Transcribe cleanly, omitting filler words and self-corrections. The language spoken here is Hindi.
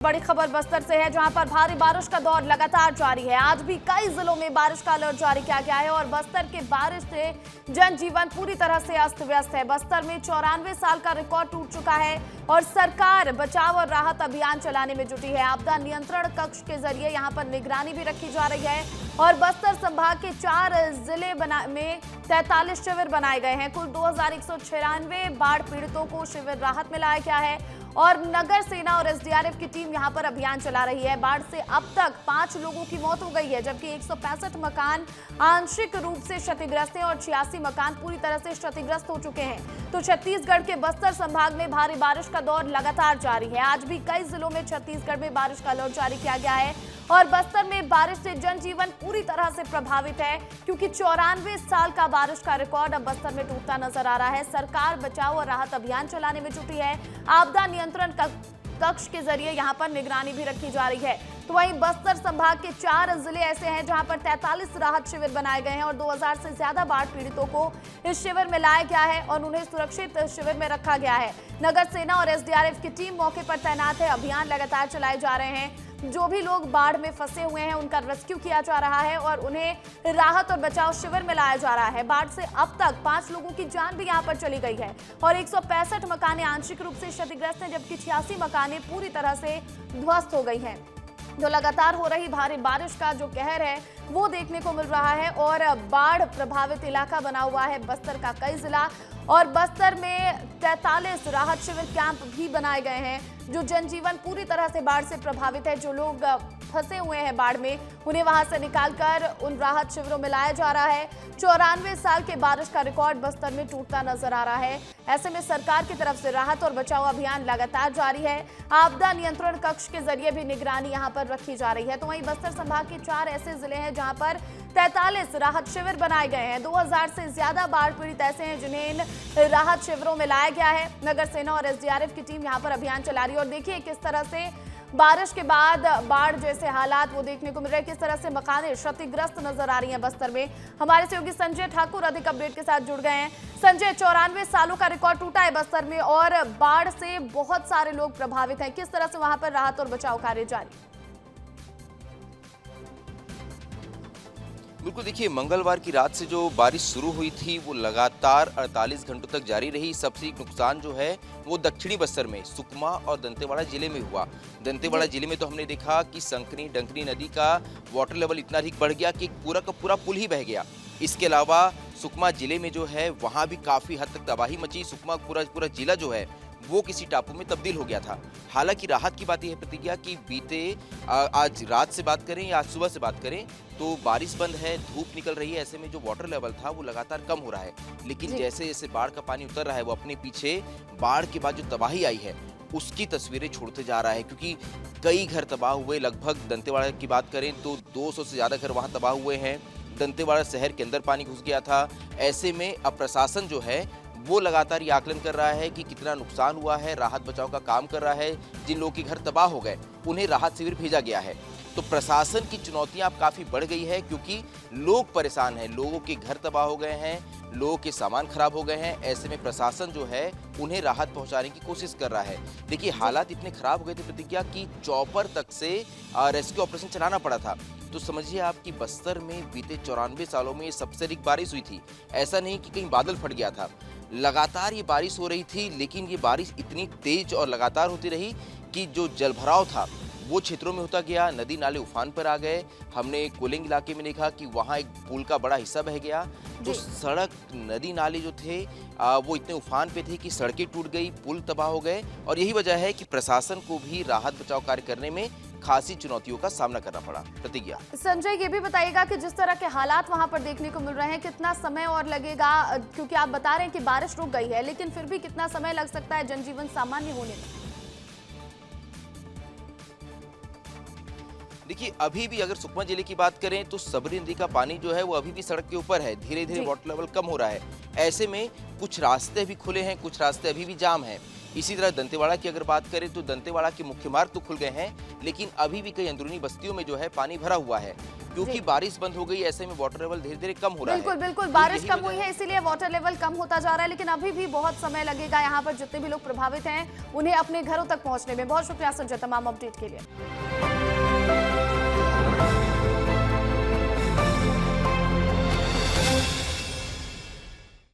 बड़ी खबर बस्तर से है, जहां पर भारी बारिश का दौर लगातार जारी है। आज भी कई जिलों में बारिश का अलर्ट जारी किया गया है और बस्तर के बारिश से जनजीवन पूरी तरह से अस्त व्यस्त है। बस्तर में 94 साल का रिकॉर्ड टूट चुका है और सरकार बचाव और राहत अभियान चलाने में जुटी है। आपदा नियंत्रण कक्ष के जरिए यहां पर निगरानी भी रखी जा रही है और बस्तर संभाग के 4 जिले में 43 शिविर बनाए गए हैं। कुल 2196 बाढ़ पीड़ितों को शिविर राहत में लाया गया है और नगर सेना और एसडीआरएफ की टीम यहां पर अभियान चला रही है। बाढ़ से अब तक 5 लोगों की मौत हो गई है, जबकि 165 मकान आंशिक रूप से क्षतिग्रस्त हैं और 86 मकान पूरी तरह से क्षतिग्रस्त हो चुके हैं। तो छत्तीसगढ़ के बस्तर संभाग में भारी बारिश का दौर लगातार जारी है। आज भी कई जिलों में छत्तीसगढ़ में बारिश का अलर्ट जारी किया गया है और बस्तर में बारिश से जनजीवन पूरी तरह से प्रभावित है, क्योंकि 94 साल का बारिश का रिकॉर्ड अब बस्तर में टूटता नजर आ रहा है। सरकार बचाव और राहत अभियान चलाने में जुटी है। आपदा नियंत्रण कक्ष के जरिए यहां पर निगरानी भी रखी जा रही है। तो वहीं बस्तर संभाग के 4 जिले ऐसे हैं जहां पर 43 राहत शिविर बनाए गए हैं और 2000 से ज्यादा बाढ़ पीड़ितों को इस शिविर में लाया गया है और उन्हें सुरक्षित शिविर में रखा गया है। नगर सेना और एसडीआरएफ की टीम मौके पर तैनात है। अभियान लगातार चलाए जा रहे हैं। जो भी लोग बाढ़ में फंसे हुए हैं उनका रेस्क्यू किया जा रहा है और उन्हें राहत और बचाव शिविर में लाया जा रहा है। बाढ़ से अब तक 5 लोगों की जान भी यहां पर चली गई है और 165 मकानें आंशिक रूप से क्षतिग्रस्त हैं, जबकि 86 मकानें पूरी तरह से ध्वस्त हो गई हैं। जो लगातार हो रही भारी बारिश का जो कहर है वो देखने को मिल रहा है और बाढ़ प्रभावित इलाका बना हुआ है बस्तर का कई जिला और बस्तर में 43 राहत शिविर कैंप भी बनाए गए हैं। जो जनजीवन पूरी तरह से बाढ़ से प्रभावित है, जो लोग फंसे हुए हैं बाढ़ में, उन्हें वहां से निकालकर उन राहत शिविरों में लाया जा रहा है। 94 साल के बारिश का रिकॉर्ड बस्तर में टूटता नजर आ रहा है। ऐसे में सरकार की तरफ से राहत और बचाव अभियान लगातार जारी है। आपदा नियंत्रण कक्ष के जरिए भी निगरानी यहां पर रखी जा रही है। तो वहीं बस्तर संभाग के 4 ऐसे जिले हैं जहां पर 43 राहत शिविर बनाए गए हैं। 2000 से ज्यादा बाढ़ पीड़ित ऐसे हैं जिन्हें इन राहत शिविरों में लाया गया है। नगर सेना और एसडीआरएफ की टीम यहां पर अभियान चला रही है और देखिए किस तरह से बारिश के बाद बाढ़ जैसे हालात वो देखने को मिल रहे हैं, किस तरह से मकानें क्षतिग्रस्त नजर आ रही हैं बस्तर में। हमारे सहयोगी संजय ठाकुर अधिक अपडेट के साथ जुड़ गए हैं। संजय, 94 सालों का रिकॉर्ड टूटा है बस्तर में और बाढ़ से बहुत सारे लोग प्रभावित हैं, किस तरह से वहां पर राहत और बचाव कार्य जारी? बिल्कुल, देखिए मंगलवार की रात से जो बारिश शुरू हुई थी वो लगातार 48 घंटों तक जारी रही। सबसे नुकसान जो है वो दक्षिणी बस्तर में सुकमा और दंतेवाड़ा जिले में हुआ। दंतेवाड़ा जिले में तो हमने देखा कि संकनी डंकनी नदी का वाटर लेवल इतना अधिक बढ़ गया कि पूरा का पूरा पुल ही बह गया। इसके अलावा सुकमा जिले में जो है वहाँ भी काफ़ी हद तक तबाही मची। सुकमा पूरा जिला जो है वो किसी टापू में तब्दील हो गया था। हालांकि राहत की बात यह है प्रतिज्ञा कि बीते आज रात से बात करें या आज सुबह से बात करें तो बारिश बंद है, धूप निकल रही है। ऐसे में जो वाटर लेवल था वो लगातार कम हो रहा है, लेकिन जैसे जैसे बाढ़ का पानी उतर रहा है वो अपने पीछे बाढ़ के बाद जो तबाही आई है उसकी तस्वीरें छोड़ते जा रहा है, क्योंकि कई घर तबाह हुए। लगभग दंतेवाड़ा की बात करें तो 200 से ज़्यादा घर वहाँ तबाह हुए हैं। दंतेवाड़ा शहर के अंदर पानी घुस गया था। ऐसे में अब प्रशासन जो है वो लगातार ये आकलन कर रहा है कि कितना नुकसान हुआ है, राहत बचाव का काम कर रहा है। जिन लोगों के घर तबाह हो गए उन्हें राहत शिविर भेजा गया है। तो प्रशासन की चुनौतियां अब काफ़ी बढ़ गई है, क्योंकि लोग परेशान हैं, लोगों के घर तबाह हो गए हैं, लोगों के सामान खराब हो गए हैं। ऐसे में प्रशासन जो है उन्हें राहत पहुंचाने की कोशिश कर रहा है। देखिए हालात इतने खराब हो गए थे प्रतिज्ञा की चॉपर तक से रेस्क्यू ऑपरेशन चलाना पड़ा था। तो समझिए आप कि बस्तर में बीते 94 सालों में सबसे अधिक बारिश हुई थी। ऐसा नहीं कि कहीं बादल फट गया था, लगातार ये बारिश हो रही थी, लेकिन ये बारिश इतनी तेज और लगातार होती रही कि जो जलभराव था वो क्षेत्रों में होता गया। नदी नाले उफान पर आ गए। हमने कोलिंग इलाके में देखा कि वहाँ एक पुल का बड़ा हिस्सा बह गया। जो सड़क नदी नाले जो थे वो इतने उफान पे थे कि सड़कें टूट गई, पुल तबाह हो गए। और यही वजह है कि प्रशासन को भी राहत बचाव कार्य करने में खासी चुनौतियों का सामना करना पड़ा। प्रतिज्ञा, संजय ये भी बताइएगा कि जिस तरह के हालात वहां पर देखने को मिल रहे हैं, कितना समय और लगेगा, क्योंकि आप बता रहे हैं कि बारिश रुक गई है, लेकिन फिर भी कितना समय लग सकता है जनजीवन सामान्य होने में? देखिए अभी भी अगर सुकमा जिले की बात करें तो सबरी नदी का पानी जो है वो अभी भी सड़क के ऊपर है। धीरे धीरे वाटर लेवल कम हो रहा है। ऐसे में कुछ रास्ते भी खुले हैं, कुछ रास्ते अभी भी जाम हैं। इसी तरह दंतेवाड़ा की अगर बात करें तो दंतेवाड़ा के मुख्य मार्ग तो खुल गए हैं, लेकिन अभी भी कई अंदरूनी बस्तियों में जो है पानी भरा हुआ है। क्योंकि जी। बारिश बंद हो गई, ऐसे में वाटर लेवल धीरे धीरे कम हो रहा है। बिल्कुल बिल्कुल, तो बारिश यही कम वजह हुई है इसीलिए वाटर लेवल कम होता जा रहा है, लेकिन अभी भी बहुत समय लगेगा यहाँ पर जितने भी लोग प्रभावित हैं उन्हें अपने घरों तक पहुंचने में। बहुत शुक्रिया संजय तमाम अपडेट के लिए।